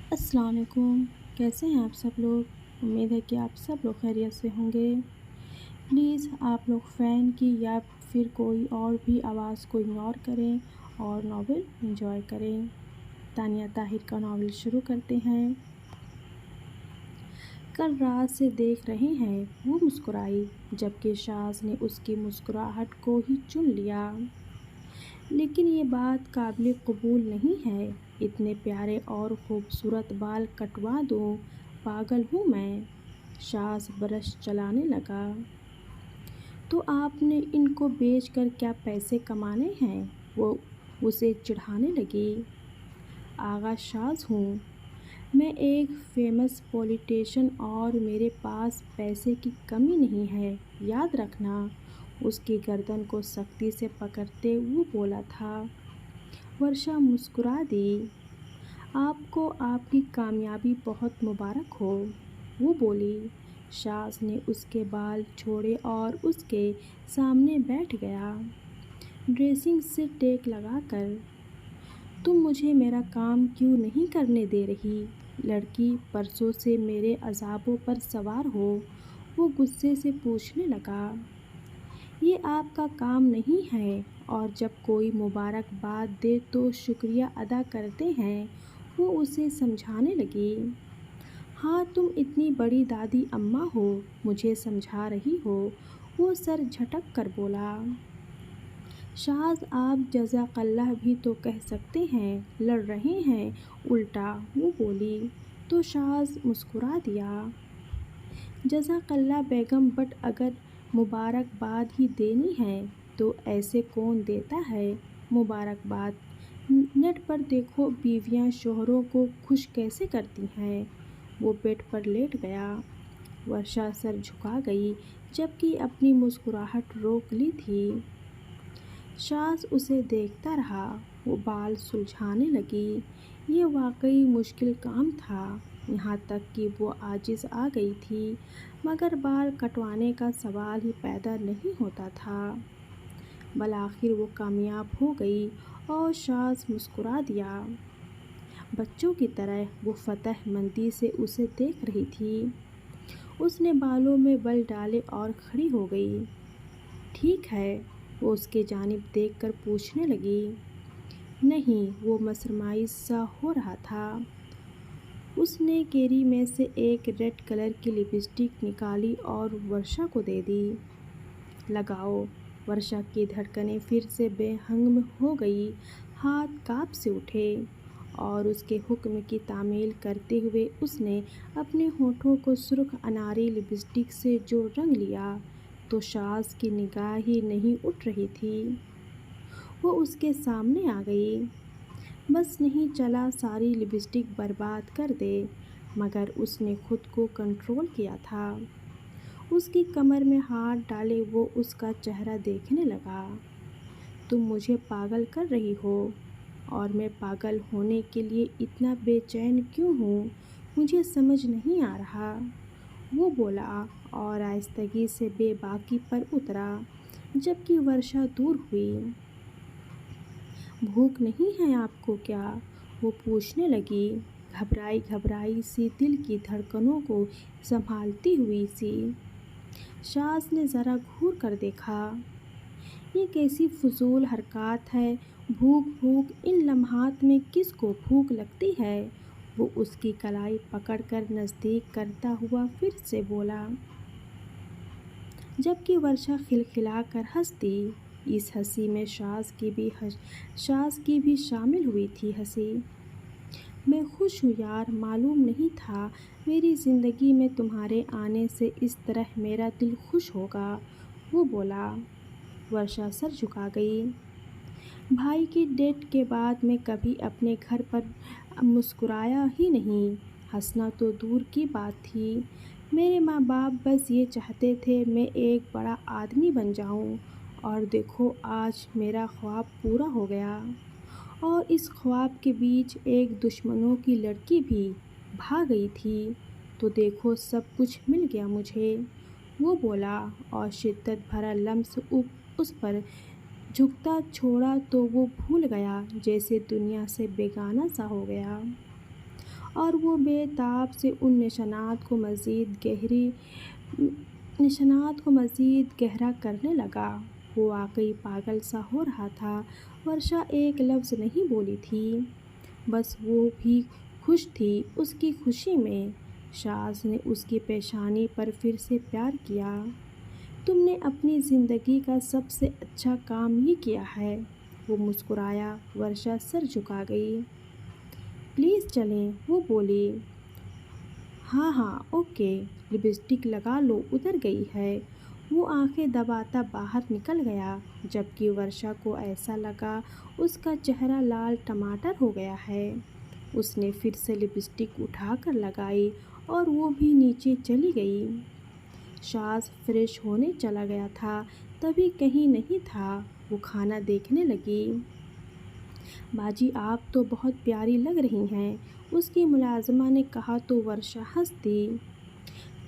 अस्सलाम वालेकुम। कैसे हैं आप सब लोग? उम्मीद है कि आप सब लोग खैरियत से होंगे। प्लीज़ आप लोग फ़ैन की या फिर कोई और भी आवाज़ को इग्नोर करें और नॉवेल एंजॉय करें। तानिया ताहिर का नॉवेल शुरू करते हैं। कल रात से देख रहे हैं, वो मुस्कुराई, जबकि शाज़ ने उसकी मुस्कुराहट को ही चुन लिया। लेकिन ये बात काबिल कबूल नहीं है। इतने प्यारे और खूबसूरत बाल कटवा दूँ, पागल हूँ मैं। शाज़ ब्रश चलाने लगा। तो आपने इनको बेचकर क्या पैसे कमाने हैं? वो उसे चिढ़ाने लगी। आगा शाज़ हूँ, मैं एक फेमस पॉलिटिशियन और मेरे पास पैसे की कमी नहीं है, याद रखना। उसकी गर्दन को सख्ती से पकड़ते वो बोला था। वर्षा मुस्कुरा दी। आपको आपकी कामयाबी बहुत मुबारक हो, वो बोली। शाज़ ने उसके बाल छोड़े और उसके सामने बैठ गया, ड्रेसिंग से टेक लगाकर। तुम मुझे मेरा काम क्यों नहीं करने दे रही, लड़की? परसों से मेरे अज़ाबों पर सवार हो, वो गुस्से से पूछने लगा। ये आपका काम नहीं है, और जब कोई मुबारकबाद दे तो शुक्रिया अदा करते हैं, वो उसे समझाने लगी। हाँ, तुम इतनी बड़ी दादी अम्मा हो, मुझे समझा रही हो, वो सर झटक कर बोला। शाज़, आप जज़ाकल्लाह भी तो कह सकते हैं, लड़ रहे हैं उल्टा, वो बोली। तो शाज़ मुस्कुरा दिया। जज़ाकल्लाह बेगम, बट अगर मुबारकबाद ही देनी है तो ऐसे कौन देता है मुबारकबाद? नेट पर देखो, बीवियां शोहरों को खुश कैसे करती हैं। वो बेड पर लेट गया। वर्षा सर झुका गई, जबकि अपनी मुस्कुराहट रोक ली थी। शाज़ उसे देखता रहा। वो बाल सुलझाने लगी। ये वाकई मुश्किल काम था, यहाँ तक कि वो आजिज़ आ गई थी, मगर बाल कटवाने का सवाल ही पैदा नहीं होता था। बल आखिर वो कामयाब हो गई और शाज़ मुस्कुरा दिया। बच्चों की तरह वो फतहमंदी से उसे देख रही थी। उसने बालों में बल डाले और खड़ी हो गई। ठीक है, वो उसके जानिब देखकर पूछने लगी। नहीं, वो मसरमाइज सा हो रहा था। उसने केरी में से एक रेड कलर की लिपस्टिक निकाली और वर्षा को दे दी। लगाओ। वर्षा की धड़कनें फिर से बेहंगम हो गई, हाथ कांप से उठे, और उसके हुक्म की तामील करते हुए उसने अपने होठों को सुर्ख अनारी लिपस्टिक से जो रंग लिया, तो शाज़ की निगाह ही नहीं उठ रही थी। वो उसके सामने आ गई। बस नहीं चला सारी लिपस्टिक बर्बाद कर दे, मगर उसने खुद को कंट्रोल किया था। उसकी कमर में हाथ डाले वो उसका चेहरा देखने लगा। तुम मुझे पागल कर रही हो, और मैं पागल होने के लिए इतना बेचैन क्यों हूँ, मुझे समझ नहीं आ रहा, वो बोला, और आहिस्तगी से बेबाकी पर उतरा, जबकि वर्षा दूर हुई। भूख नहीं है आपको क्या? वो पूछने लगी, घबराई घबराई सी, दिल की धड़कनों को संभालती हुई सी। शाज़ ने ज़रा घूर कर देखा। ये कैसी फजूल हरकत है? भूख भूख, इन लम्हात में किसको भूख लगती है? वो उसकी कलाई पकड़कर नज़दीक करता हुआ फिर से बोला, जबकि वर्षा खिलखिलाकर हंस दी। इस हंसी में शाज़ की भी शामिल हुई थी हंसी। मैं खुश हूँ यार, मालूम नहीं था मेरी ज़िंदगी में तुम्हारे आने से इस तरह मेरा दिल खुश होगा, वो बोला। वर्षा सर झुका गई। भाई की डेथ के बाद मैं कभी अपने घर पर मुस्कुराया ही नहीं। हंसना तो दूर की बात थी। मेरे माँ बाप बस ये चाहते थे मैं एक बड़ा आदमी बन जाऊँ, और देखो आज मेरा ख्वाब पूरा हो गया। और इस ख्वाब के बीच एक दुश्मनों की लड़की भी भाग गई थी, तो देखो सब कुछ मिल गया मुझे, वो बोला, और शिद्दत भरा लम्स उस पर झुकता छोड़ा तो वो भूल गया, जैसे दुनिया से बेगाना सा हो गया। और वो बेताब से उन निशानात को मज़ीद गहरा करने लगा। वो वाकई पागल सा हो रहा था। वर्षा एक लफ्ज़ नहीं बोली थी, बस वो भी खुश थी उसकी खुशी में। शाज़ ने उसकी पेशानी पर फिर से प्यार किया। तुमने अपनी ज़िंदगी का सबसे अच्छा काम ये किया है। वो मुस्कुराया। वर्षा सर झुका गई। प्लीज़ चलें, वो बोली। हाँ हाँ ओके, लिपस्टिक लगा लो, उतर गई है। वो आंखें दबाता बाहर निकल गया, जबकि वर्षा को ऐसा लगा उसका चेहरा लाल टमाटर हो गया है। उसने फिर से लिपस्टिक उठाकर लगाई और वो भी नीचे चली गई। शाज़ फ्रेश होने चला गया था, तभी कहीं नहीं था। वो खाना देखने लगी। बाजी, आप तो बहुत प्यारी लग रही हैं, उसकी मुलाजिमा ने कहा तो वर्षा हंस दी।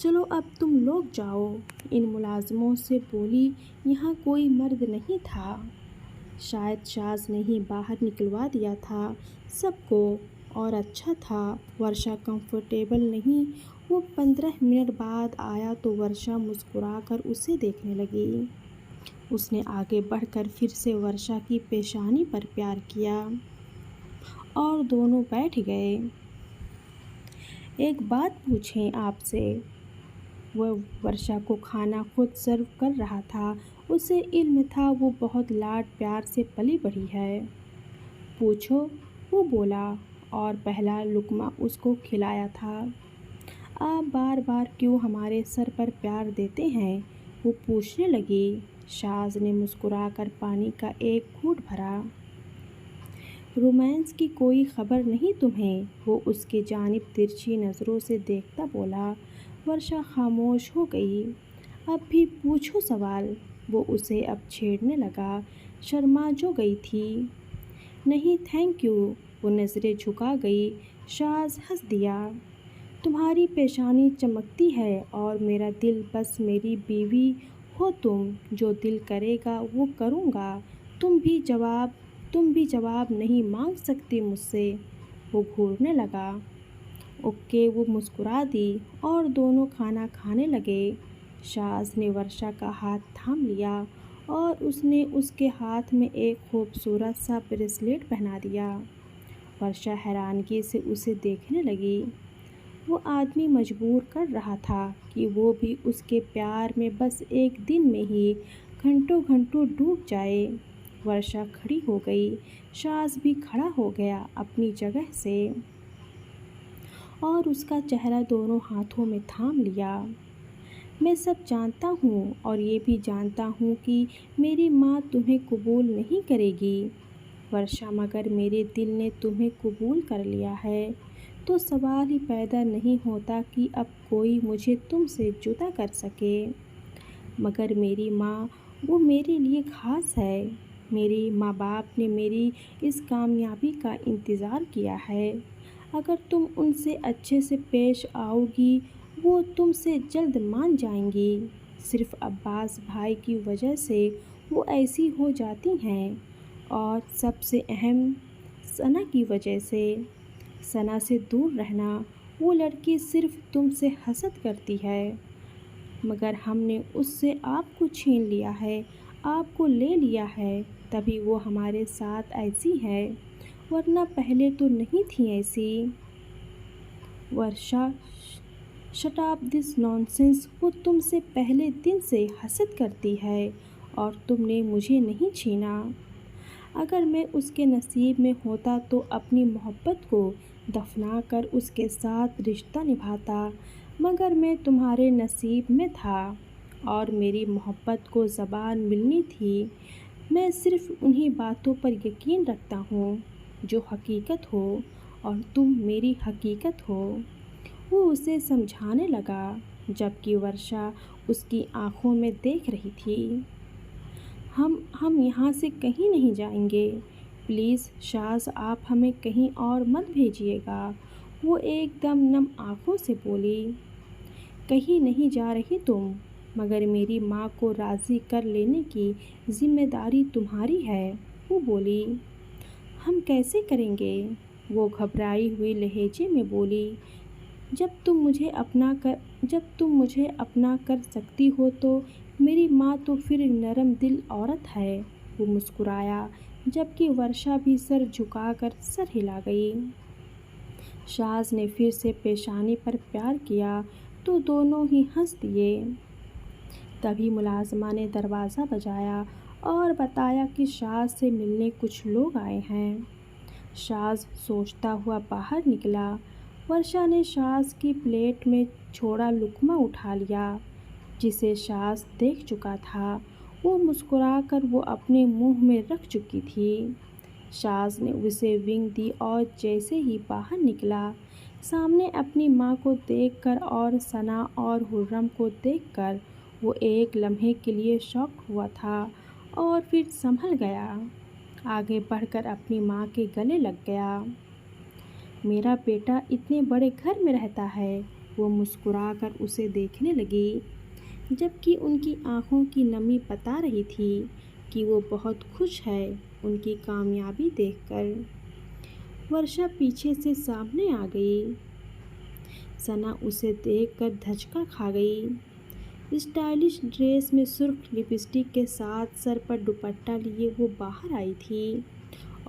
चलो अब तुम लोग जाओ, इन मुलाजिमों से बोली। यहाँ कोई मर्द नहीं था। शायद शाज़ ने ही बाहर निकलवा दिया था सबको, और अच्छा था। वर्षा कंफर्टेबल नहीं। वो 15 मिनट बाद आया तो वर्षा मुस्कुराकर उसे देखने लगी। उसने आगे बढ़कर फिर से वर्षा की पेशानी पर प्यार किया और दोनों बैठ गए। एक बात पूछें आपसे? वह वर्षा को खाना खुद सर्व कर रहा था। उसे इल्म था वो बहुत लाड प्यार से पली बढ़ी है। पूछो, वो बोला और पहला लुक़मा उसको खिलाया था। आप बार बार क्यों हमारे सर पर प्यार देते हैं? वो पूछने लगी। शाज़ ने मुस्कुराकर पानी का एक घूंट भरा। रोमांस की कोई खबर नहीं तुम्हें? वो उसकी जानिब तिरछी नज़रों से देखता बोला। वर्षा खामोश हो गई। अब भी पूछो सवाल, वो उसे अब छेड़ने लगा। शर्मा जो गई थी। नहीं थैंक यू, वो नज़रें झुका गई। शाज़ हंस दिया। तुम्हारी पेशानी चमकती है और मेरा दिल, बस मेरी बीवी हो तुम। जो दिल करेगा वो करूँगा। तुम भी जवाब नहीं मांग सकती मुझसे। वो घूरने लगा। ओके, वो मुस्कुरा दी और दोनों खाना खाने लगे। शाज़ ने वर्षा का हाथ थाम लिया और उसने उसके हाथ में एक खूबसूरत सा ब्रेसलेट पहना दिया। वर्षा हैरानगी से उसे देखने लगी। वो आदमी मजबूर कर रहा था कि वो भी उसके प्यार में बस एक दिन में ही घंटों घंटों डूब जाए। वर्षा खड़ी हो गई। शाज़ भी खड़ा हो गया अपनी जगह से और उसका चेहरा दोनों हाथों में थाम लिया। मैं सब जानता हूँ और ये भी जानता हूँ कि मेरी माँ तुम्हें कबूल नहीं करेगी वर्षा, मगर मेरे दिल ने तुम्हें कबूल कर लिया है। तो सवाल ही पैदा नहीं होता कि अब कोई मुझे तुमसे जुदा कर सके। मगर मेरी माँ, वो मेरे लिए ख़ास है। मेरे माँ बाप ने मेरी इस कामयाबी का इंतज़ार किया है। अगर तुम उनसे अच्छे से पेश आओगी, वो तुमसे जल्द मान जाएंगी। सिर्फ़ अब्बास भाई की वजह से वो ऐसी हो जाती हैं, और सबसे अहम सना की वजह से। सना से दूर रहना। वो लड़की सिर्फ़ तुमसे हसद करती है, मगर हमने उससे आपको छीन लिया है, आपको ले लिया है, तभी वो हमारे साथ ऐसी है, वरना पहले तो नहीं थी ऐसी। वर्षा, शट अप दिस नॉनसेंस। वो तुमसे पहले दिन से हसद करती है और तुमने मुझे नहीं छीना। अगर मैं उसके नसीब में होता तो अपनी मोहब्बत को दफना कर उसके साथ रिश्ता निभाता, मगर मैं तुम्हारे नसीब में था और मेरी मोहब्बत को ज़बान मिलनी थी। मैं सिर्फ़ उन्हीं बातों पर यकीन रखता हूँ जो हकीकत हो, और तुम मेरी हकीकत हो। वो उसे समझाने लगा, जबकि वर्षा उसकी आँखों में देख रही थी। हम यहाँ से कहीं नहीं जाएंगे। प्लीज़ शाज़, आप हमें कहीं और मत भेजिएगा। वो एकदम नम आँखों से बोली। कहीं नहीं जा रही तुम, मगर मेरी माँ को राज़ी कर लेने की ज़िम्मेदारी तुम्हारी है। वो बोली। हम कैसे करेंगे? वो घबराई हुई लहजे में बोली, जब तुम मुझे अपना कर सकती हो तो मेरी माँ तो फिर नरम दिल औरत है। वो मुस्कुराया, जबकि वर्षा भी सर झुकाकर सर हिला गई। शाज ने फिर से पेशानी पर प्यार किया तो दोनों ही हंस दिए। तभी मुलाजमा ने दरवाज़ा बजाया और बताया कि शाज से मिलने कुछ लोग आए हैं। शाज सोचता हुआ बाहर निकला। वर्षा ने शाज की प्लेट में छोड़ा लुक़्मा उठा लिया, जिसे शाज देख चुका था। वो मुस्कुराकर वो अपने मुंह में रख चुकी थी। शाज ने उसे विंग दी और जैसे ही बाहर निकला, सामने अपनी माँ को देखकर और सना और हुर्रम को देखकर वो एक लम्हे के लिए शॉक हुआ था और फिर संभल गया। आगे बढ़कर अपनी माँ के गले लग गया। मेरा बेटा इतने बड़े घर में रहता है। वो मुस्कुराकर उसे देखने लगी, जबकि उनकी आंखों की नमी बता रही थी कि वो बहुत खुश है उनकी कामयाबी देखकर। वर्षा पीछे से सामने आ गई। सना उसे देखकर धचका खा गई। स्टाइलिश ड्रेस में सुर्ख लिपस्टिक के साथ सर पर दुपट्टा लिए वो बाहर आई थी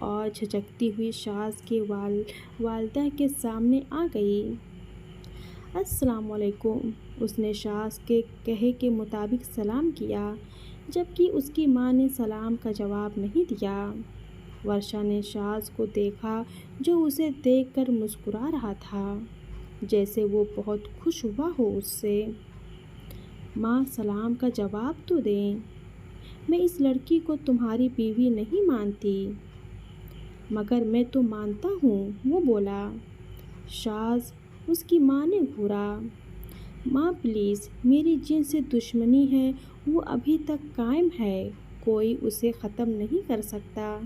और झिझकती हुई शाज के वालदा के सामने आ गई। अस्सलाम वालेकुम। उसने शाज के कहे के मुताबिक सलाम किया, जबकि उसकी माँ ने सलाम का जवाब नहीं दिया। वर्षा ने शाज को देखा, जो उसे देखकर मुस्कुरा रहा था, जैसे वो बहुत खुश हुआ हो उससे। माँ, सलाम का जवाब तो दें। मैं इस लड़की को तुम्हारी बीवी नहीं मानती। मगर मैं तो मानता हूँ, वो बोला। शाज, उसकी माँ ने घूरा। माँ प्लीज़, मेरी जिनसे दुश्मनी है वो अभी तक कायम है, कोई उसे ख़त्म नहीं कर सकता।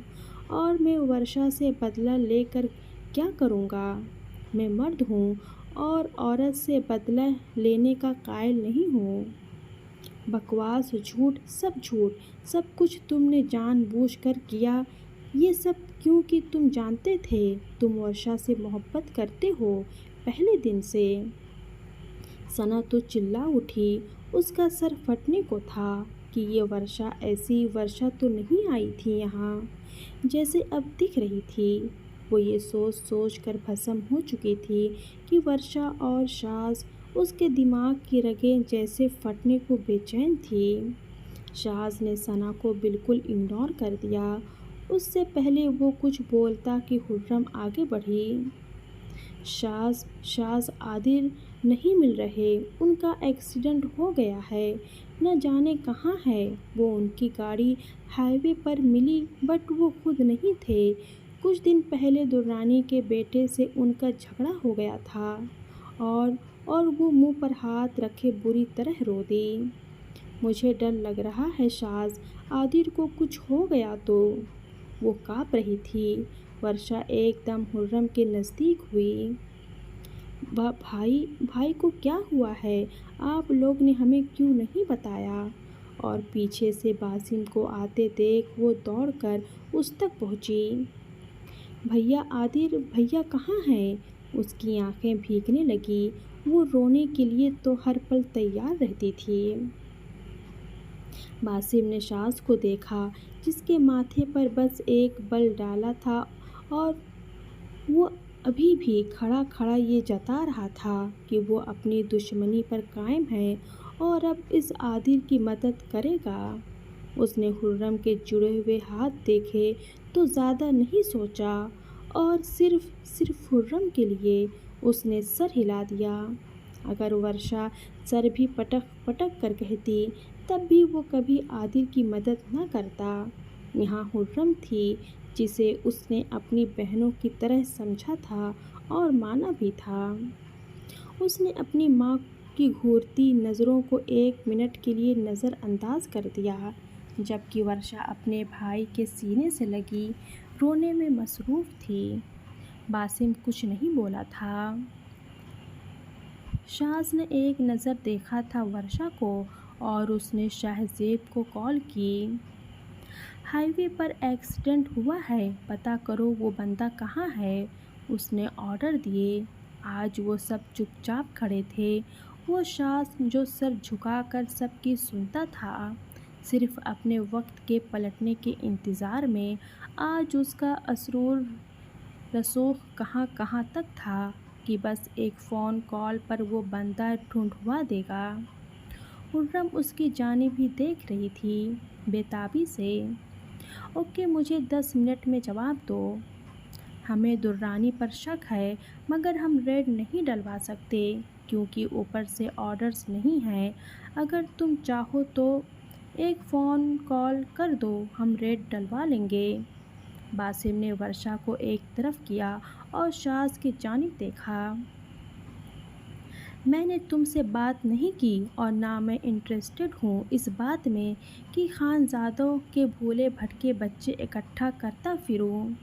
और मैं वर्षा से बदला लेकर क्या करूँगा? मैं मर्द हूँ और औरत से बदला लेने का कायल नहीं हूँ। बकवास, झूठ, सब कुछ तुमने जानबूझकर किया। ये सब क्योंकि तुम जानते थे तुम वर्षा से मोहब्बत करते हो पहले दिन से। सना तो चिल्ला उठी। उसका सर फटने को था कि ये वर्षा ऐसी वर्षा तो नहीं आई थी यहाँ, जैसे अब दिख रही थी। वो ये सोच सोच कर भस्म हो चुकी थी कि वर्षा और शाज उसके दिमाग की रगें जैसे फटने को बेचैन थी। शाज ने सना को बिल्कुल इग्नोर कर दिया। उससे पहले वो कुछ बोलता कि हुर्रम आगे बढ़ी। शाज आदिल नहीं मिल रहे। उनका एक्सीडेंट हो गया है, न जाने कहाँ है वो। उनकी गाड़ी हाईवे पर मिली, बट वो खुद नहीं थे। कुछ दिन पहले दुर्रानी के बेटे से उनका झगड़ा हो गया था और वो मुंह पर हाथ रखे बुरी तरह रो दी। मुझे डर लग रहा है शाज, आदिल को कुछ हो गया तो। वो काँप रही थी। वर्षा एकदम हुर्रम के नज़दीक हुई। भाई को क्या हुआ है? आप लोग ने हमें क्यों नहीं बताया? और पीछे से बासिम को आते देख वो दौड़कर उस तक पहुंची। भैया, आदिल भैया कहाँ हैं? उसकी आंखें भीगने लगी। वो रोने के लिए तो हर पल तैयार रहती थी। बासिम ने शाज को देखा, जिसके माथे पर बस एक बल डाला था और वो अभी भी खड़ा खड़ा ये जता रहा था कि वो अपनी दुश्मनी पर कायम है और अब इस आदिल की मदद करेगा। उसने हुर्रम के जुड़े हुए हाथ देखे तो ज़्यादा नहीं सोचा और सिर्फ हुर्रम के लिए उसने सर हिला दिया। अगर वर्षा सर भी पटक पटक कर कहती, तब भी वो कभी आदिल की मदद न करता। यहाँ हुर्रम थी, जिसे उसने अपनी बहनों की तरह समझा था और माना भी था। उसने अपनी माँ की घूरती नज़रों को एक मिनट के लिए नज़रअंदाज कर दिया, जबकि वर्षा अपने भाई के सीने से लगी रोने में मसरूफ़ थी। बासिम कुछ नहीं बोला था। शाज ने एक नज़र देखा था वर्षा को और उसने शाहज़ेब को कॉल की। हाईवे पर एक्सीडेंट हुआ है, पता करो वो बंदा कहाँ है। उसने ऑर्डर दिए। आज वो सब चुपचाप खड़े थे। वो शास जो सर झुकाकर सबकी सुनता था, सिर्फ अपने वक्त के पलटने के इंतज़ार में। आज उसका असरूर रसूख कहाँ कहाँ तक था कि बस एक फ़ोन कॉल पर वो बंदा ढूंढवा देगा। खुर्रम उसकी जानिब ही देख रही थी, बेताबी से। ओके, मुझे 10 मिनट में जवाब दो। हमें दुर्रानी पर शक है, मगर हम रेड नहीं डलवा सकते क्योंकि ऊपर से ऑर्डर्स नहीं हैं। अगर तुम चाहो तो एक फ़ोन कॉल कर दो, हम रेड डलवा लेंगे। बासिम ने वर्षा को एक तरफ किया और शाज की जानिब देखा। मैंने तुमसे बात नहीं की और ना मैं इंटरेस्टेड हूँ इस बात में कि खानज़ादों के भूले भटके बच्चे इकट्ठा करता फिरूँ।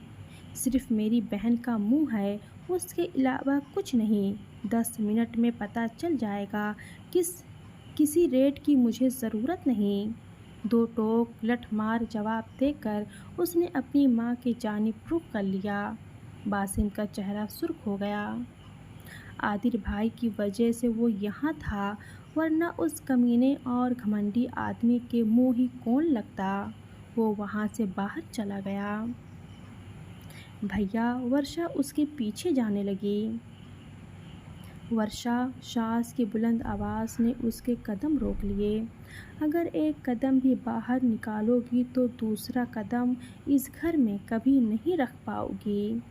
सिर्फ मेरी बहन का मुंह है, उसके अलावा कुछ नहीं। 10 मिनट में पता चल जाएगा। किसी रेट की मुझे ज़रूरत नहीं। दो टोक लठमार जवाब देकर उसने अपनी माँ की जानिब रुख कर लिया। बासिम का चेहरा सुर्ख हो गया। आदिर भाई की वजह से वो यहाँ था, वरना उस कमीने और घमंडी आदमी के मुंह ही कौन लगता। वो वहाँ से बाहर चला गया। भैया, वर्षा उसके पीछे जाने लगी। वर्षा, शास की बुलंद आवाज़ ने उसके कदम रोक लिए। अगर एक कदम भी बाहर निकालोगी तो दूसरा कदम इस घर में कभी नहीं रख पाओगी।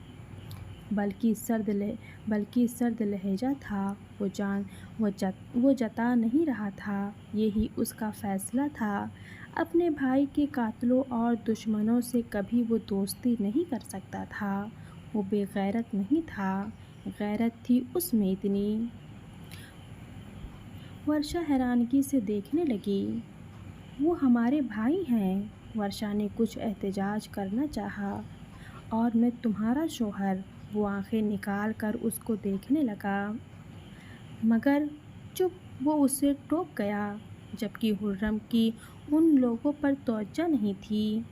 बल्कि सर्द लहजा था। वो जता नहीं रहा था, यही उसका फैसला था। अपने भाई के कातलों और दुश्मनों से कभी वो दोस्ती नहीं कर सकता था। वो बेगैरत नहीं था, गैरत थी उसमें इतनी। वर्षा हैरानगी से देखने लगी। वो हमारे भाई हैं। वर्षा ने कुछ एहतजाज करना चाहा। और मैं तुम्हारा शौहर। वो आंखें निकाल कर उसको देखने लगा, मगर चुप। वो उसे टोक गया, जबकि हुर्रम की उन लोगों पर तवज्जो नहीं थी।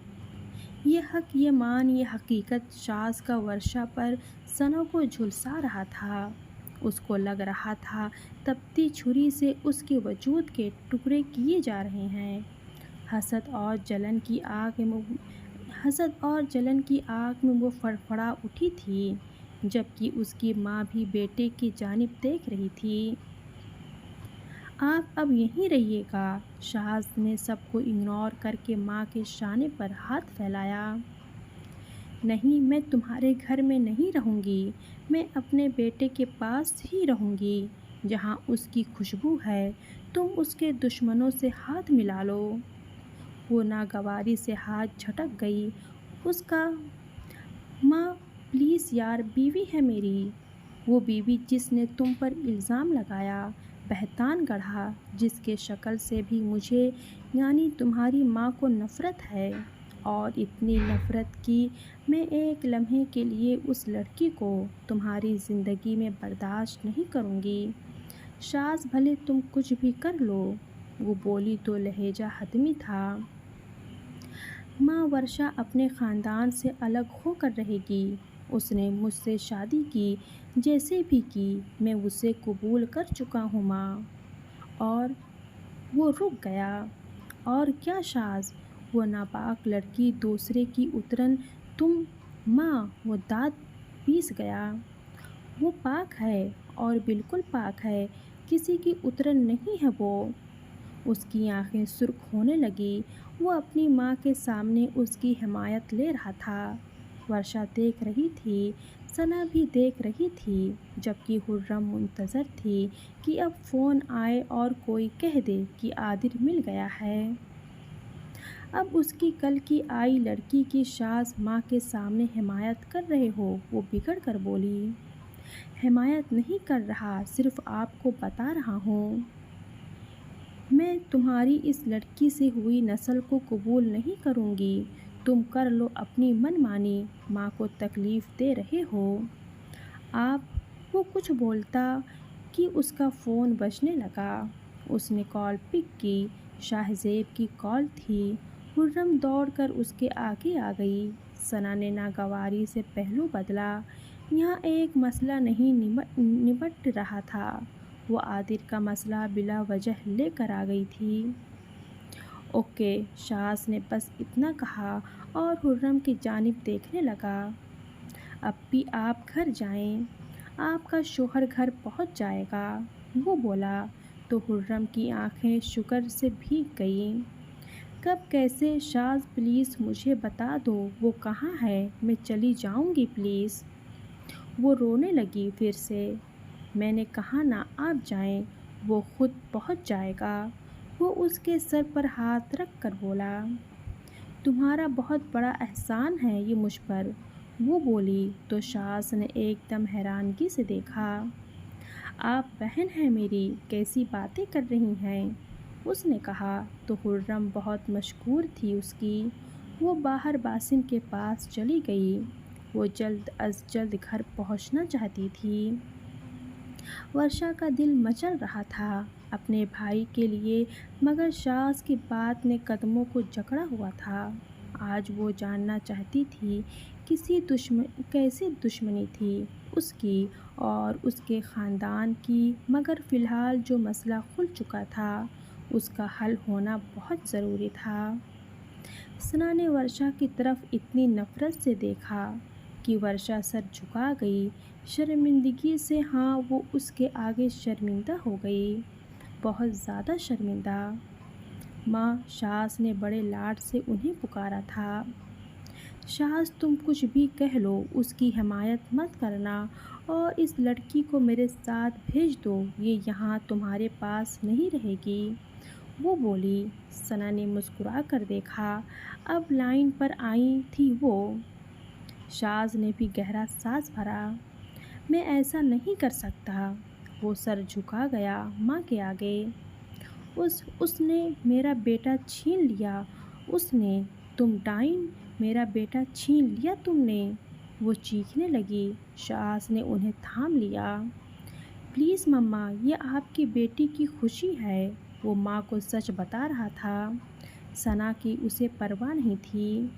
ये हक, ये मान, ये हकीकत शाज का वर्षा पर सनों को झुलसा रहा था। उसको लग रहा था तपती छुरी से उसके वजूद के टुकड़े किए जा रहे हैं। हसद और जलन की आग में वो फड़फड़ा उठी थी, जबकि उसकी माँ भी बेटे की जानिब देख रही थी। आप अब यहीं रहिएगा। शाहज ने सबको इग्नोर करके माँ के शाने पर हाथ फैलाया। नहीं, मैं तुम्हारे घर में नहीं रहूँगी। मैं अपने बेटे के पास ही रहूँगी, जहाँ उसकी खुशबू है। तुम उसके दुश्मनों से हाथ मिला लो। वो नागवारी से हाथ झटक गई। उसका माँ, प्लीज़ यार, बीवी है मेरी। वो बीवी जिसने तुम पर इल्ज़ाम लगाया, बहतान गढ़ा, जिसके शक्ल से भी मुझे यानी तुम्हारी माँ को नफ़रत है। और इतनी नफ़रत कि मैं एक लम्हे के लिए उस लड़की को तुम्हारी ज़िंदगी में बर्दाश्त नहीं करूँगी। शाज़, भले तुम कुछ भी कर लो। वो बोली तो लहजा हतमी था। माँ, वर्षा अपने ख़ानदान से अलग होकर रहेगी। उसने मुझसे शादी की, जैसे भी की। मैं उसे कबूल कर चुका हूँ माँ। और वो रुक गया। और क्या शाज़? वो नापाक लड़की दूसरे की उतरन तुम? माँ, वो दाँत पीस गया। वो पाक है, और बिल्कुल पाक है। किसी की उतरन नहीं है वो। उसकी आंखें सुर्ख होने लगी। वो अपनी माँ के सामने उसकी हिमायत ले रहा था। वर्षा देख रही थी, सना भी देख रही थी, जबकि हुर्रम मुंतज़र थी कि अब फ़ोन आए और कोई कह दे कि आदिर मिल गया है। अब उसकी कल की आई लड़की की शाज़ माँ के सामने हिमायत कर रहे हो? वो बिगड़ कर बोली। हिमायत नहीं कर रहा, सिर्फ आपको बता रहा हूँ। मैं तुम्हारी इस लड़की से हुई नस्ल को कबूल नहीं करूँगी। तुम कर लो अपनी मनमानी। माँ को तकलीफ़ दे रहे हो आप। वो कुछ बोलता कि उसका फ़ोन बजने लगा। उसने कॉल पिक की। शाहज़ेब की कॉल थी। हुर्रम दौड़कर उसके आगे आ गई। सना ने नागवारी से पहलू बदला। यहाँ एक मसला नहीं निपट रहा था। वो आदिर का मसला बिला वजह लेकर आ गई थी। ओके, शास ने बस इतना कहा और हुर्रम की जानिब देखने लगा। अब भी आप घर जाएं, आपका शोहर घर पहुंच जाएगा, वो बोला। तो हुर्रम की आंखें शुक्र से भीग गईं। कब कैसे शाज़, प्लीज़ मुझे बता दो वो कहाँ है, मैं चली जाऊंगी प्लीज़। वो रोने लगी फिर से। मैंने कहा ना आप जाएं, वो खुद पहुंच जाएगा। वो उसके सर पर हाथ रख कर बोला। तुम्हारा बहुत बड़ा एहसान है ये मुझ पर, वो बोली। तो शास ने एकदम हैरानगी से देखा। आप बहन हैं मेरी, कैसी बातें कर रही हैं, उसने कहा। तो हुर्रम बहुत मशकूर थी उसकी। वो बाहर बासिम के पास चली गई। वो जल्द अज जल्द घर पहुंचना चाहती थी। वर्षा का दिल मचल रहा था अपने भाई के लिए, मगर शास की बात ने कदमों को जकड़ा हुआ था। आज वो जानना चाहती थी कैसी दुश्मनी थी उसकी और उसके ख़ानदान की, मगर फ़िलहाल जो मसला खुल चुका था उसका हल होना बहुत ज़रूरी था। सना ने वर्षा की तरफ इतनी नफ़रत से देखा कि वर्षा सर झुका गई। शर्मिंदगी से, हाँ, वो उसके आगे शर्मिंदा हो गई, बहुत ज़्यादा शर्मिंदा। माँ, शास ने बड़े लाड से उन्हें पुकारा था। शास, तुम कुछ भी कह लो, उसकी हिमायत मत करना और इस लड़की को मेरे साथ भेज दो, ये यहाँ तुम्हारे पास नहीं रहेगी, वो बोली। सना ने मुस्कुरा कर देखा। अब लाइन पर आई थी वो। शाज ने भी गहरा सांस भरा। मैं ऐसा नहीं कर सकता। वो सर झुका गया माँ के आगे। उसने मेरा बेटा छीन लिया, उसने। तुम डाइन, मेरा बेटा छीन लिया तुमने, वो चीखने लगी। शास ने उन्हें थाम लिया। प्लीज़ मम्मा, ये आपकी बेटी की खुशी है, वो माँ को सच बता रहा था। सना की उसे परवाह नहीं थी।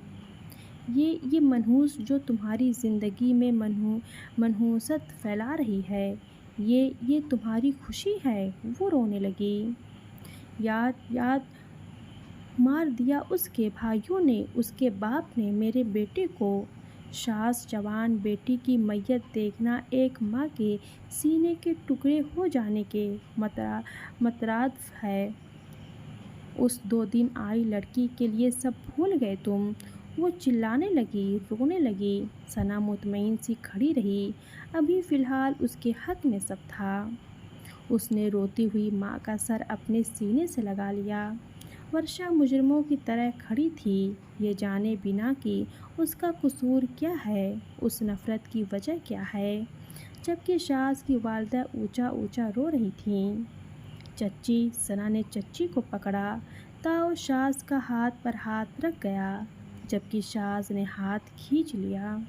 ये मनहूस जो तुम्हारी ज़िंदगी में मनहूसत फैला रही है, ये तुम्हारी खुशी है, वो रोने लगी। याद याद मार दिया उसके भाइयों ने, उसके बाप ने मेरे बेटे को। शास, जवान बेटी की मैयत देखना एक माँ के सीने के टुकड़े हो जाने के मतरादफ है। उस 2 दिन आई लड़की के लिए सब भूल गए तुम, वो चिल्लाने लगी, रोने लगी। सना मुतमईन सी खड़ी रही। अभी फ़िलहाल उसके हक में सब था। उसने रोती हुई माँ का सर अपने सीने से लगा लिया। वर्षा मुजरिमों की तरह खड़ी थी, ये जाने बिना कि उसका कसूर क्या है, उस नफ़रत की वजह क्या है। जबकि शास की वालदा ऊंचा ऊंचा रो रही थीं। चच्ची, सना ने चच्ची को पकड़ा। ताऊ शास का हाथ पर हाथ रख गया, जबकि शास ने हाथ खींच लिया।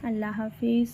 अल्लाह हाफिज़।